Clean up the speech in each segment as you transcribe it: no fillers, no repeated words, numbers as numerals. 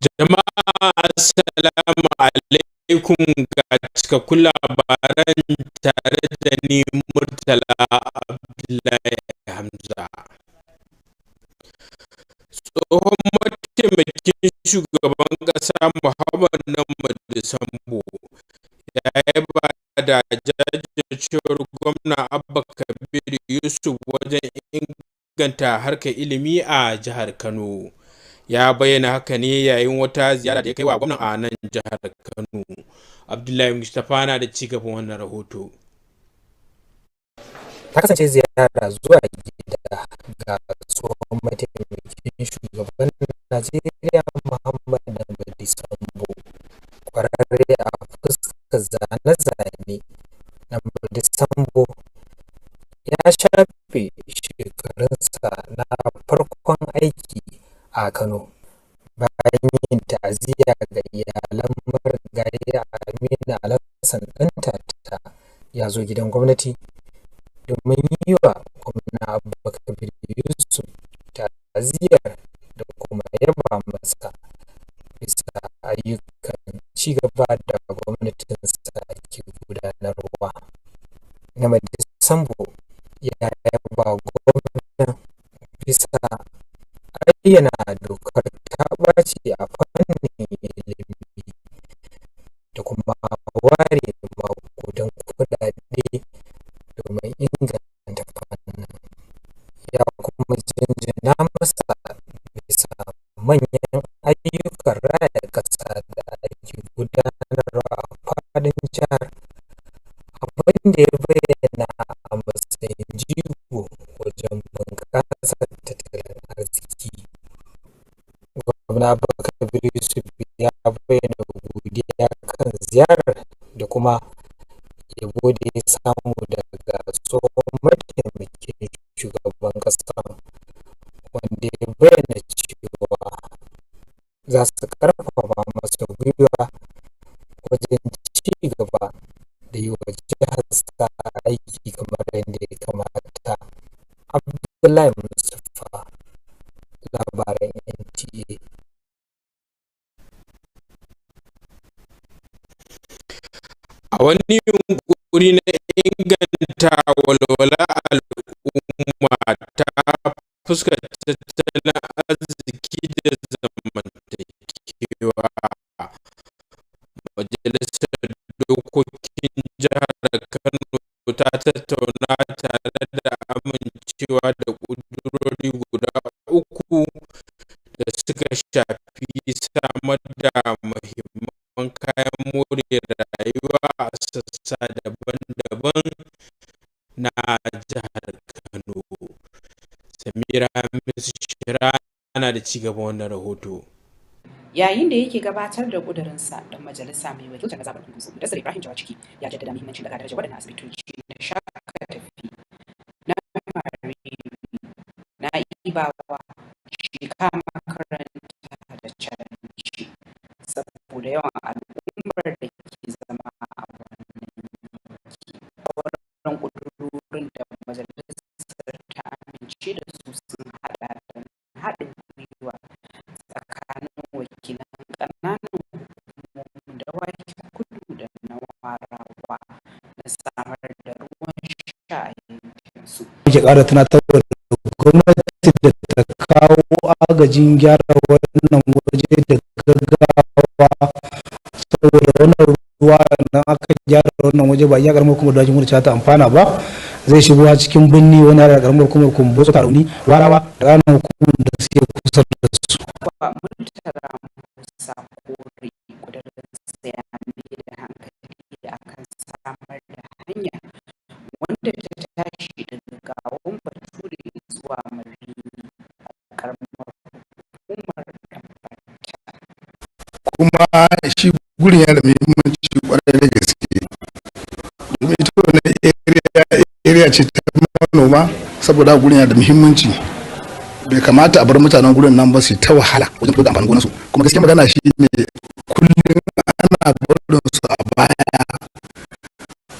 Jama'a assalamu alaikum ga cikakkun labaran tare da ni Murtala Abdullahi Hamza. Tsohon mataimakin shugaban ƙasa Muhammad Namadi Sambo ya yaba da jajircewar gwamna Abba Kabir Yusuf wajen inganta harkar ilimi a jihar Kano. Ya bayyana haka ne yayin wata ziyara da ya kai wa gwamnan a nan jihar Kano. Abdullahi Mustapha na da cigaban wannan rahoto. Ta kasance ziyara zuwa gida ga tsohon mataimakin shugaban Najeriya Muhammad Namadi Sambo, kwararre a fuskar zane-zane. Namadi Sambo ya shafe shekarunsa na farkon aiki a Kano bayan yin ta'aziyya ga iyalan marigayi Aminu Alhassan Ɗantata. Ya zo gidan gwamnati domin yi wa gwamna Abba Kabir Yusuf ta'aziyyar da kuma yaba masa bisa ayyukan cigaba da gwamnatinsa ke gudanarwa. Namadi Sambo ya yaba gwamna bisa ayyana dokar ta ɓaci a fannin ilimi da kuma ware maƙudan kuɗaɗe domin inganta fannin. Ya kuma jinjina masa bisa manyan ayyukan raya ƙasa da ake gudanarwa a faɗin jihar, abin da ya bayyana a matsayin jigo wajen bunƙasar tattalin arziki. Gwamna Abba Kabir Yusuf ya bayyana godiya kan ziyarar da kuma yabo da ya samu daga tsohon mataimakin shugaban ƙasa, wanda ya bayyana cewa za su ƙarfafa masa gwiwa wajen ci gaba da yi wa jiharsa aiki kamar yadda ya kamata. Abdullahi Mustapha, Labaran NTA. A wani yunƙuri na inganta walwala al'umma ta fuskar tattalin arziki da zamantakewa, Majalisar Dokokin Jihar Kano ta tattauna tare da amincewa da ƙudurori guda uku da suka shafi samar da muhimman kayan more rayuwa a sassa daban-daban na jihar Kano. Samira Hamis Shira na da cigaban wannan rahoto. Yayin da yake gabatar da ƙudurinsa, ɗan majalisa mai wakiltar mazaɓar Kumbotso, Mudassir Ibrahim Jawaciki, ya jaddada muhimmancin daga darajar waɗannan asibitoci na Shaka-tafi, na Mariri, na Ibawa, Shika Makaranta da Canci, saboda yawan al'ummar da ke zama a wannan yanki. Sauran ƙudurorin da majalisar ta amince da su sun haɗa da haɗin gwiwa tsakanin wakilan ƙananan hukumomin Dawakin Kudu da na Warawa na samar da ruwan sha a yankinsu. Muke ƙara tunatarwa da gwamnati da ta kawo agajin gyara wannan waje da gaggawa, saboda wannan ruwa idan aka gyara wannan waje ba iya ƙaramar hukumar Dawakin Kudu ta amfana ba, zai shigo a cikin birni wani da ƙaramar hukumar Kumbotso, Tarauni, Warawa da ƙananan hukumar da suke kusa da su. Murtala Musa Kore ƙudurinsa ya mai da hankali a kan samar kuma shi gurin yana da muhimmanci kwarai da gaske, domin ita wannan area ce ta manoma, saboda gurin yana da muhimmanci. Bai kamata a bar mutanen gurin nan ba su ta wahala wajen fito da amfanin gonarsu. Kuma gaskiya magana shi ne kullum ana barin su a baya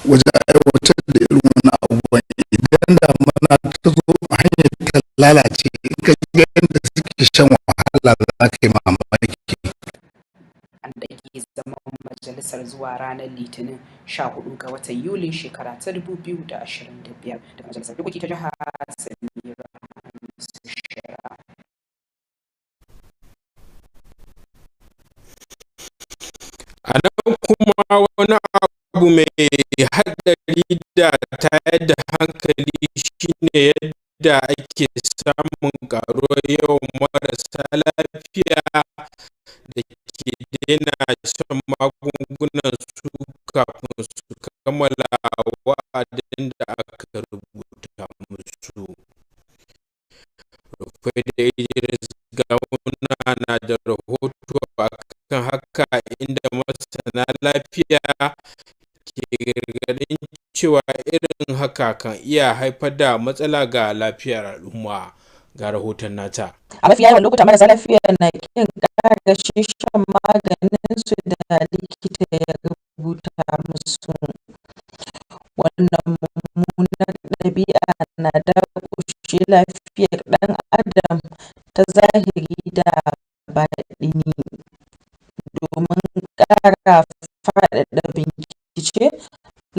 wajen aiwatar da irin wannan abubuwan. Idan da mana ta zo hanyar ta lalace, in ka ga yadda suke shan wahala za ka yi mamaki. An ɗage zaman majalisar zuwa ranar Litinin 14 ga watan Yulin shekara ta 2025 da majalisar dokoki ta jiha Samira Shira. A nan kuma wani abu mai haɗari da tayar da hankali shine yadda ake samun ƙaruwar yawan marasa lafiya da ke daina shan magungunan su kafin su kammala wa'adin da aka rubuta musu. Rufai Idris Gawuna na da rahoto akan haka, inda masana lafiya ke gargaɗin cewa irin haka kan iya haifar da matsala ga lafiyar al'umma. Ga rahoton nata. A mafi yawan lokuta marasa lafiya na ƙin ƙara shan maganinsu da likita ya rubuta musu. Wannan mummunar ɗabi'a na daƙushe lafiyar ɗan adam ta zahiri da baɗini. Domin ƙara faɗaɗa bincike,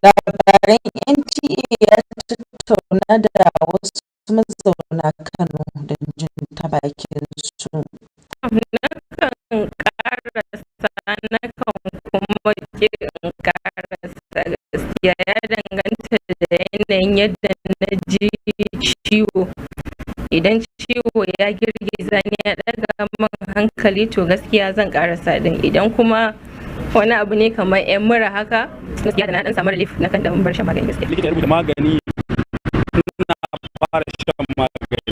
Labaran NTA ya tattauna da wasu mazauna Kano don jin ta bakinsu. Nakan ƙarasa, nakan kuma ƙi in ƙarasa gaskiya, ya danganta da yanayin yadda na ji ciwo. Idan ciwo ya girgiza ni, ya ɗaga min hankali, to gaskiya zan ƙarasa ɗin. Idan kuma wani abu ne kamar 'yan mura haka, gaskiya da na ɗan samu relief nakan ɗan bar shan magani gaskiya. Likita ya rubuta magani, ina fara shan magani,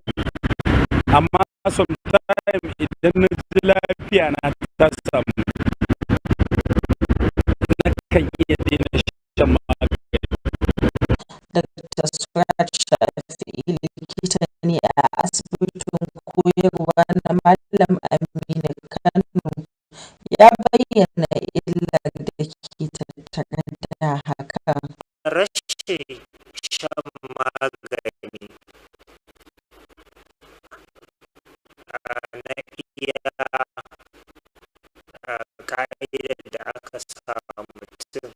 amma sometimes idan na ji lafiya na ta samu, nakan iya daina shan magani. Dr. Suraj Shafi'i likita ne a asibitin koyarwa na Malam Aminu Kano, ya bayyana illar da ke tattare da hakan. Rashin shan magani na iya ƙa'idar da aka sa mutum,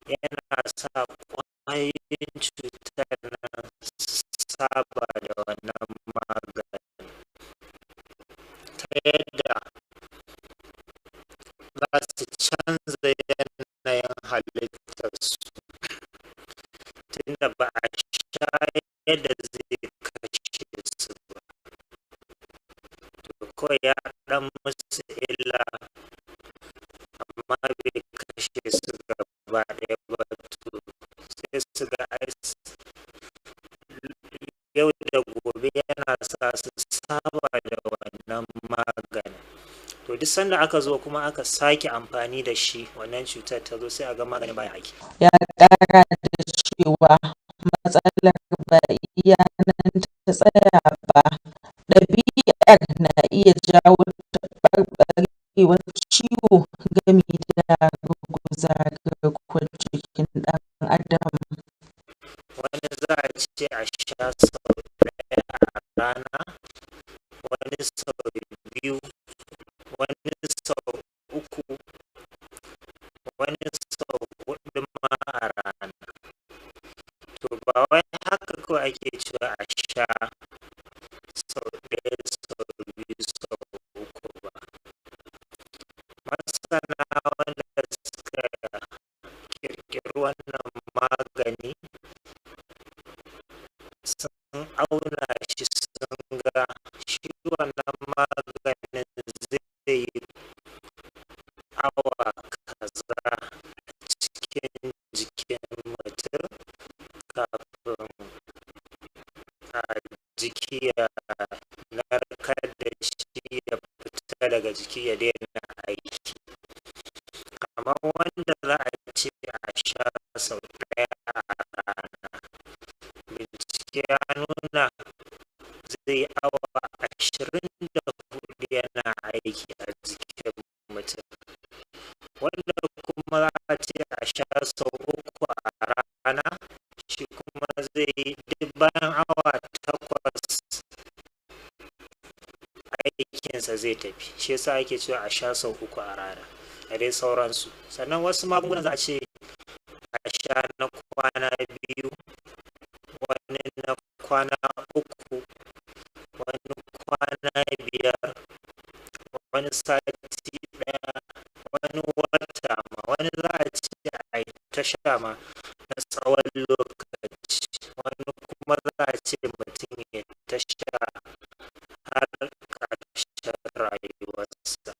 yana sa ƙwayoyin cutar nan saba da wannan magani, ta yadda za su canza yanayin halittarsu, tunda ba a sha yadda zai kashe su ba. To kawai ya ɗan musu illa, amma bai kashe su gaba ɗaya ba. To sai su ga yau da gobe yana sa su saba da wannan magani. To duk sanda aka zo kuma aka sake amfani da shi, wannan cutar ta zo, sai a ga magani baya aiki. Ya ƙara da cewa matsalar ba iya nan ta tsaya ba, ɗabi'ar na iya jawo taɓarɓarewar ciwo gami da ruguza garkuwar jikin ɗan adam. Wani za a ce a sha sau ɗaya a rana, wani sau biyu, wani sau uku, wani sau huɗu ma a rana. To ba wai haka kawai ake cewa a sha sau ɗaya, sau biyu, sau uku ba. Masana wanda suka ƙirƙiri wannan magani sun auna shi, sun ga shi wannan maganin zai yi awa kaza a cikin jikin mutum kafin a jiki ya narkar da shi, ya fita daga jiki, ya daina aiki. sha sau ɗaya a rana. Bincike ya nuna zai awa 24 yana aiki a jikin mutum, wanda kuma za a ce a sha sau 3 a rana, shi kuma zai yi duk bayan awa 8 aikinsa zai tafi. Shi yasa ake cewa a sha sau 3 a rana da dai sauransu. Sannan wasu magungunan za a ce a sha na kwana 2, wani na kwana 3, wani kwana 5, wani sati 1, wani wata ma, wani za a ce a yi ta sha ma na tsawon lokaci, wani kuma za a ce mutum ya ta sha har ƙarshen rayuwarsa.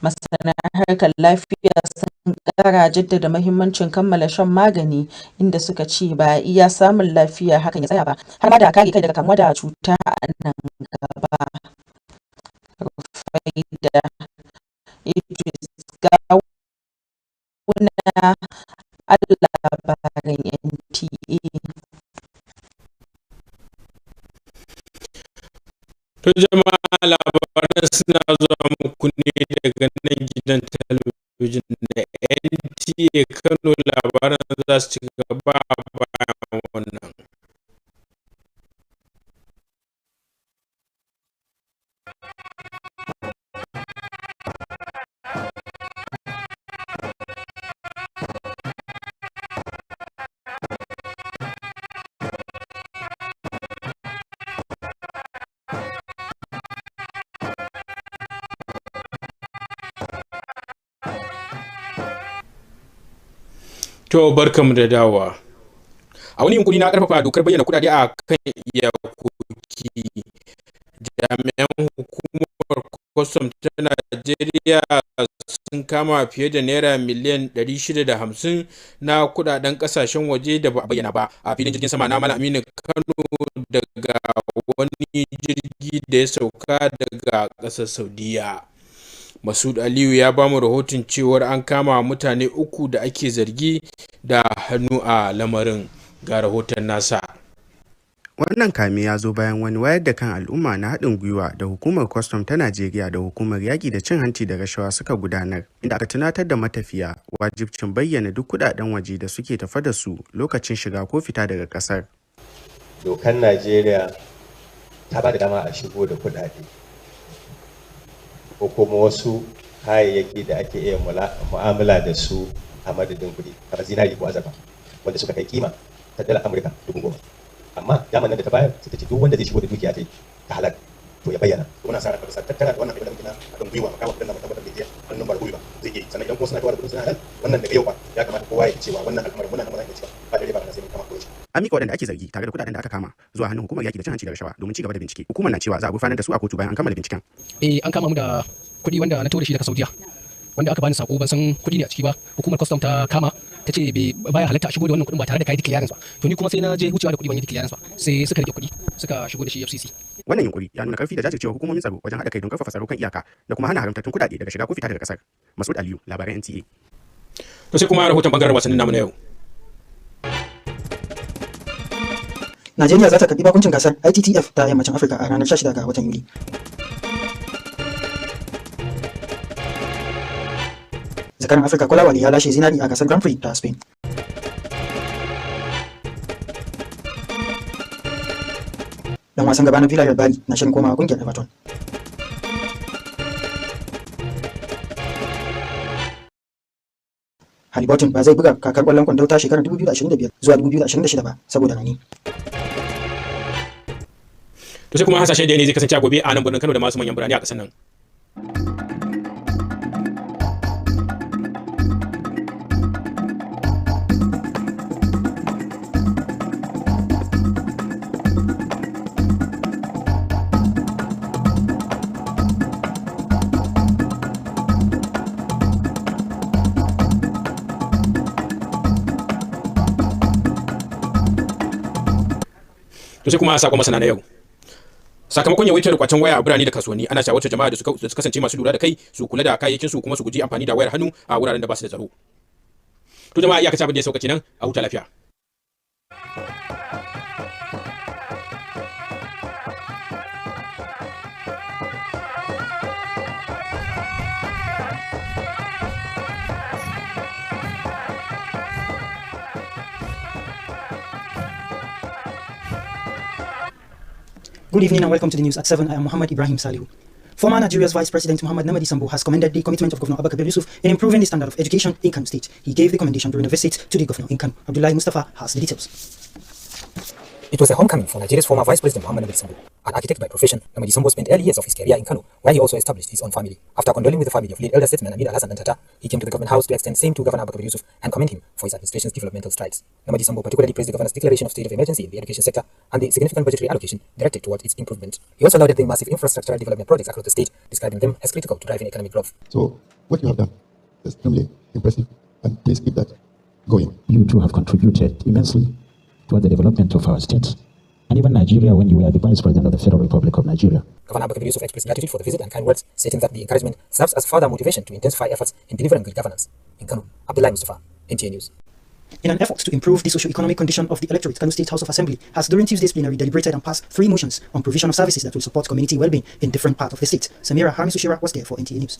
Masana harkar lafiya sun ƙara jaddada muhimmancin kammala shan magani, inda suka ce ba iya samun lafiya hakan ya tsaya ba, har ma da kare kai daga kamuwa da cuta a nan gaba. Rufaida Idris Gawuna, Labaran NTA. To jama'a, labaran suna zuwa muku ne daga nan gidan talabijin na NTA Kano. Labaran za su ci gaba bayan wannan. To barkamu da dawowa. A wani yunkuri na karfafa dokar bayyana kudade a kan iyakoki, jami'an hukumar kwastam ta Najeriya sun kama fiye da naira miliyan 650 na kudaden kasashen waje da ba a bayyana ba a filin jirgin sama na Malam Aminu Kano daga wani jirgi da ya sauka daga ƙasar Saudiya. Masud Aliyu ya ba mu rahoton cewar an kama mutane 3 da ake zargi da hannu a lamarin. Ga rahoton nasa. Wannan kame ya zo bayan wani wayar da kan al'umma na haɗin gwiwa da hukumar kwastam ta Najeriya da hukumar yaƙi da cin hanci da rashawa suka gudanar, inda aka tunatar da matafiya wajibcin bayyana duk kuɗaɗen waje da suke tafa da su lokacin shiga ko fita daga ƙasar. Dokar Najeriya ta ba da dama a shigo da kuɗaɗe ko kuma wasu kayayyaki da ake iya mu'amala da su a madadin kuɗi, kamar zinari ko azurfa, wanda suka kai kima ta dala Amurka 10,000. Amma daman nan da ta bayar sai ta ce duk wanda zai shigo da dukiya ta halal to ya bayyana. Muna sa ran ka tattara da wannan abin da muke na haɗin gwiwa makawa kudin da mutum da ke hannun barbuyi ba zai yi. Sannan idan kuma suna da kudin suna halal, wannan daga yau ba ya kamata kowa ya cewa wannan al'amarin muna nan cewa ba da riba na sai mun kama kowace. An miƙa waɗanda ake zargi tare da kuɗaɗen da aka kama zuwa hannun hukumar yaƙi da cin hanci da rashawa domin ci gaba da bincike. Hukumar na cewa za a gurfanar da su a kotu bayan an kammala binciken. An kama mu da kuɗi wanda na tawo da shi daga Saudiya, wanda aka bani sako ban san kuɗi ne a ciki ba. Hukumar custom ta kama ta ce baya halatta a shigo da wannan kuɗin ba tare da kai clearance ba. To ni kuma sai na je wucewa da kuɗi ban yi clearance ba, sai suka rike kuɗi suka shigo da shi FCC. Wannan yunkuri ya nuna karfi da jajircewa hukumomin tsaro wajen haɗa kai don karfafa tsaro kan iyaka da kuma hana haramtattun kuɗaɗe daga shiga ko fita daga ƙasar. Masud Aliyu, Labaran NTA. To sai kuma rahoton bangaren wasannin namu na yau. Najeriya za ta karbi bakuncin gasar ITTF ta yammacin Afirka a ranar 16 ga watan Yuli. Zakaran Afirka Kolawale ya lashe zinari a gasar Grand Prix ta Spain. Dan wasan gaba na Villarreal Bali na shirin komawa kungiyar Everton. Haliburton ba zai buga kakar ƙwallon kwando ta shekarar 2025 zuwa 2026 ba saboda rauni. To sai kuma hasashe da ne zai kasance a gobe a nan birnin Kano da masu manyan birane a ƙasar nan. To sai kuma sakon masana na yau. Sakamakon yawaitar kwacen waya a birane da kasuwanni, ana shawartar jama'a da su kasance masu lura da kai, su kula da kayayyakin su kuma su guji amfani da wayar hannu a wuraren da ba su da tsaro. to jama'a iyakaci abin da ya sauka kenan a huta lafiya. Good evening and welcome to the news at 7. I am Muhammad Ibrahim Salihu. Former Nigeria's Vice President Muhammad Namadi Sambo has commended the commitment of Governor Abubakar Yusuf in improving the standard of education in Kano State. He gave the commendation during a visit to the governor in Kano. Abdullahi Mustafa has the details. It was a homecoming for Nigeria's former Vice President Muhammad Namadi Sambo. An architect by profession, Namadi Sambo spent early years of his career in Kano, where he also established his own family. After condoling with the family of late elder statesman Amir Al-Hassan Nta Kano, he came to the government house to extend same to Governor Abubakar Yusuf and commend him for his administration's developmental strides. Namadi Sambo particularly praised the governor's declaration of state of emergency in the education sector and the significant budgetary allocation directed towards its improvement. He also lauded the massive infrastructural development projects across the state, describing them as critical to driving economic growth. So, what you have done is extremely impressive, and please keep that going. You too have contributed immensely toward the development of our state, and even Nigeria when you were the Vice President of the Federal Republic of Nigeria. Governor Abubakar Yusuf expressed gratitude for the visit and kind words, stating that the encouragement serves as further motivation to intensify efforts in delivering good governance. In Kano, Abdullahi Mustafa, NTA News. In an effort to improve the socio-economic condition of the electorate, Kano State House of Assembly has during Tuesday's plenary deliberated and passed 3 motions on provision of services that will support community well-being in different parts of the state. Samira Harmisushira was there for NTA News.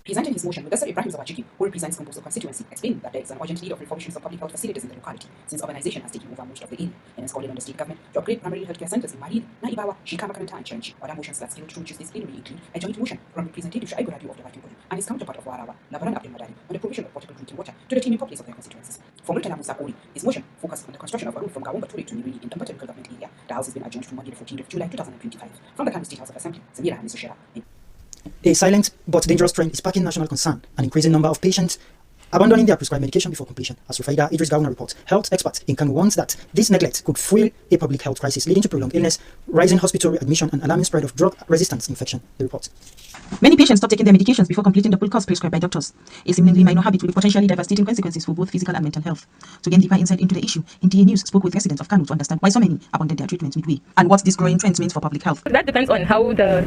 Presenting his motion, Mudassir Ibrahim Zawajiki, who represents Kumbuzo constituency, explained that there is an urgent need of refurbishment of public health facilities in the locality, since urbanization has taken over most of the area, and is calling on the state government to upgrade primary healthcare centers in Mahid, Naibawa, Shika Makaranta, and Chenchi. Other motions that scheduled through Tuesday's plenary include a joint motion from Representative Shaibu Rabiu of the Viking Body and his counterpart of Warawa, Labarai on the provision of portable drinking water to the teeming populace of their constituencies. For Murtala Musa Kori, his motion focused on the construction of a route from Gawomba Ture to Niriri in the local government area. The house has been adjourned to Monday, the 14th of July 2025. From the Kano State House of Assembly, Samira Hamisushira. A silent but dangerous trend is sparking national concern. An increasing number of patients abandoning their prescribed medication before completion. As Rufaida Idris Gawuna reports, health experts in Kano warns that this neglect could fuel a public health crisis, leading to prolonged illness, rising hospital admission, and alarming spread of drug resistance infection. The report. Many patients stop taking their medications before completing the full course prescribed by doctors, a seemingly minor habit with potentially devastating consequences for both physical and mental health. To gain deeper insight into the issue, NTA News spoke with residents of Kano to understand why so many abandon their treatments midway and what this growing trend means for public health. That depends on how the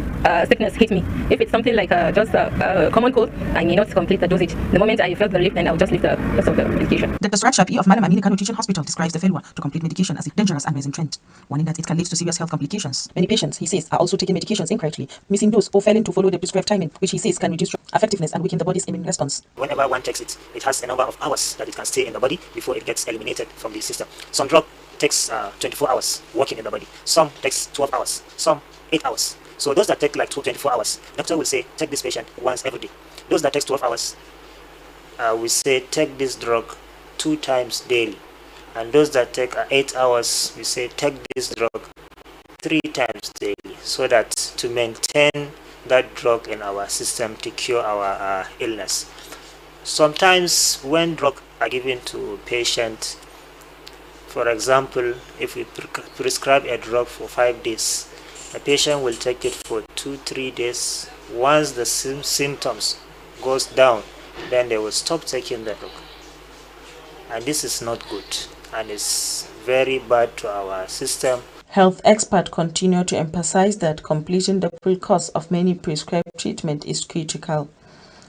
sickness hit me. If it's something like just a common cold, I may not complete the dosage. The moment I felt the relief, then I'll just leave the rest of the medication. Dr. Suraj Shafi of Malam Aminu Kano Teaching Hospital describes the failure to complete medication as a dangerous and rising trend, warning that it can lead to serious health complications. Many patients, he says, are also taking medications incorrectly, missing dose or failing to follow the prescribed timing, which he says can reduce effectiveness and weaken the body's immune response. Whenever one takes it, it has a number of hours that it can stay in the body before it gets eliminated from the system. Some drug takes 24 hours working in the body. Some takes 12 hours. Some 8 hours. So those that take like 24 hours, doctor will say, take this patient once every day. Those that takes 12 hours, we say, take this drug 2 times daily. And those that take 8 hours, we say, take this drug 3 times daily, so that to maintain that drug in our system to cure our illness. Sometimes when drugs are given to patient, for example, if we prescribe a drug for 5 days, the patient will take it for 2-3 days. Once the symptoms goes down, then they will stop taking the drug, and this is not good and it's very bad to our system. Health experts continue to emphasize that completing the full course of many prescribed treatment is critical,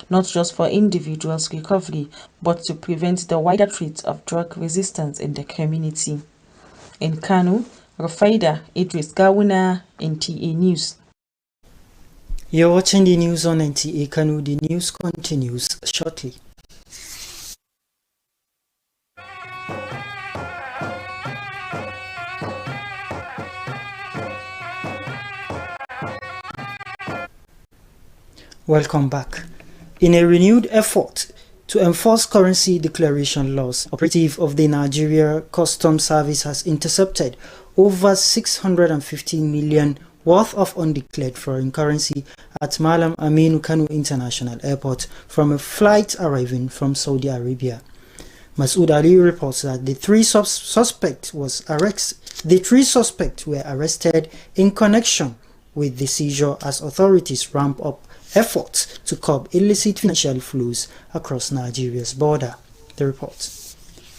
not just for individuals' recovery, but to prevent the wider threat of drug resistance in the community. In Kano, Rufaida Idris Gawuna, NTA News. You're watching the news on NTA Kano. The news continues shortly. Welcome back. In a renewed effort to enforce currency declaration laws, operative of the Nigeria Customs Service has intercepted over 650 million worth of undeclared foreign currency at Malam Aminu Kano International Airport from a flight arriving from Saudi Arabia. Masood Ali reports that the three suspects were arrested in connection with the seizure as authorities ramp up efforts to curb illicit financial flows across Nigeria's border. The report.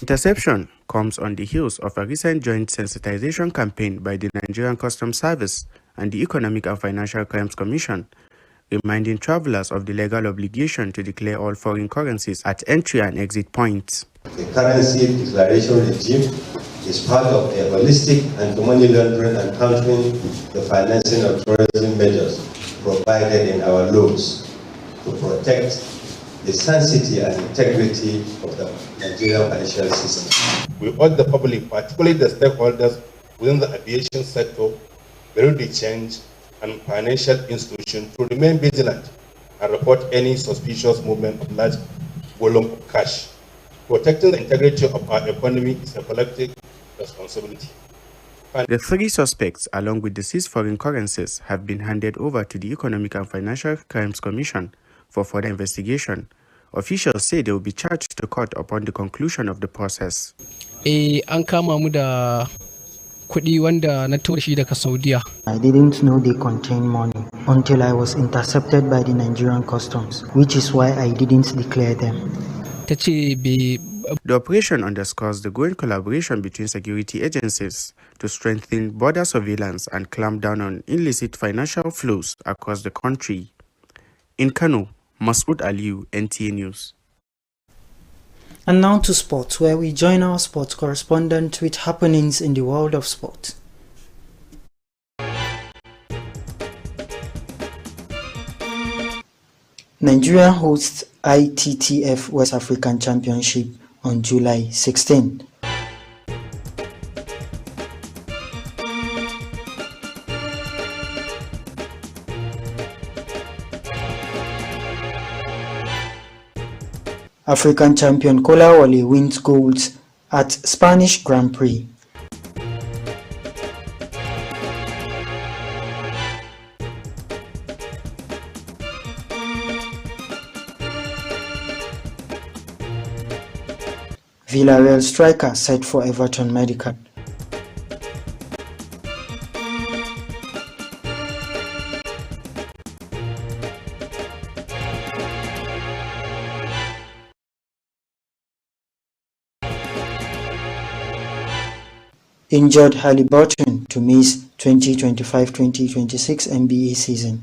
Interception comes on the heels of a recent joint sensitization campaign by the Nigerian Customs Service and the Economic and Financial Crimes Commission reminding travelers of the legal obligation to declare all foreign currencies at entry and exit points. The currency declaration regime is part of a holistic anti-money laundering and countering the financing of tourism measures provided in our laws to protect the sanctity and integrity of the Nigerian financial system. We urge the public, particularly the stakeholders within the aviation sector, the change and financial institutions to remain vigilant and report any suspicious movement of large volume of cash. Protecting the integrity of our economy is a collective responsibility. The three suspects, along with the seized foreign currencies, have been handed over to the Economic and Financial Crimes Commission for further investigation. Officials say they will be charged to court upon the conclusion of the process. An kama mu da kuɗi wanda na tura shi daga Saudiya. I didn't know they contained money until I was intercepted by the Nigerian customs, which is why I didn't declare them. The operation underscores the growing collaboration between security agencies to strengthen border surveillance and clamp down on illicit financial flows across the country. In Kano, Masood Aliyu, NTA News. And now to sports, where we join our sports correspondent with happenings in the world of sport. Nigeria hosts ITTF West African Championship on July 16. African champion Kolawole wins gold at Spanish Grand Prix. Villarreal striker set for Everton Medical. Injured Haliburton to miss 2025-2026 NBA season.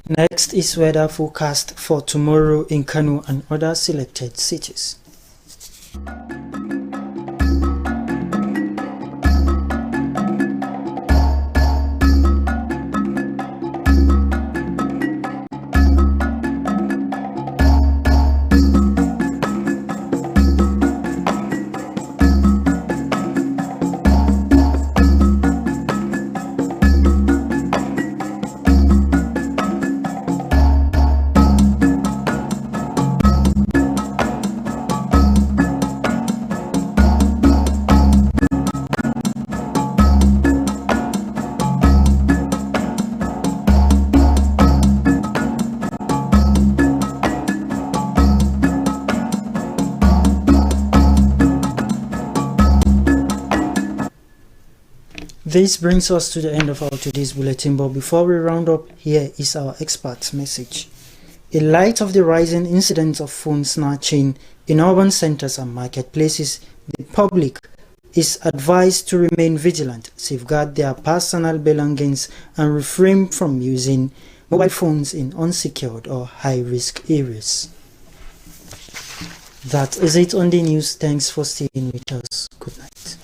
Next is weather forecast for tomorrow in Kano and other selected cities. This brings us to the end of our today's bulletin, but before we round up, here is our expert's message. In light of the rising incidents of phone snatching in urban centers and marketplaces, the public is advised to remain vigilant, safeguard their personal belongings, and refrain from using mobile phones in unsecured or high-risk areas. That is it on the news. Thanks for staying with us. Good night.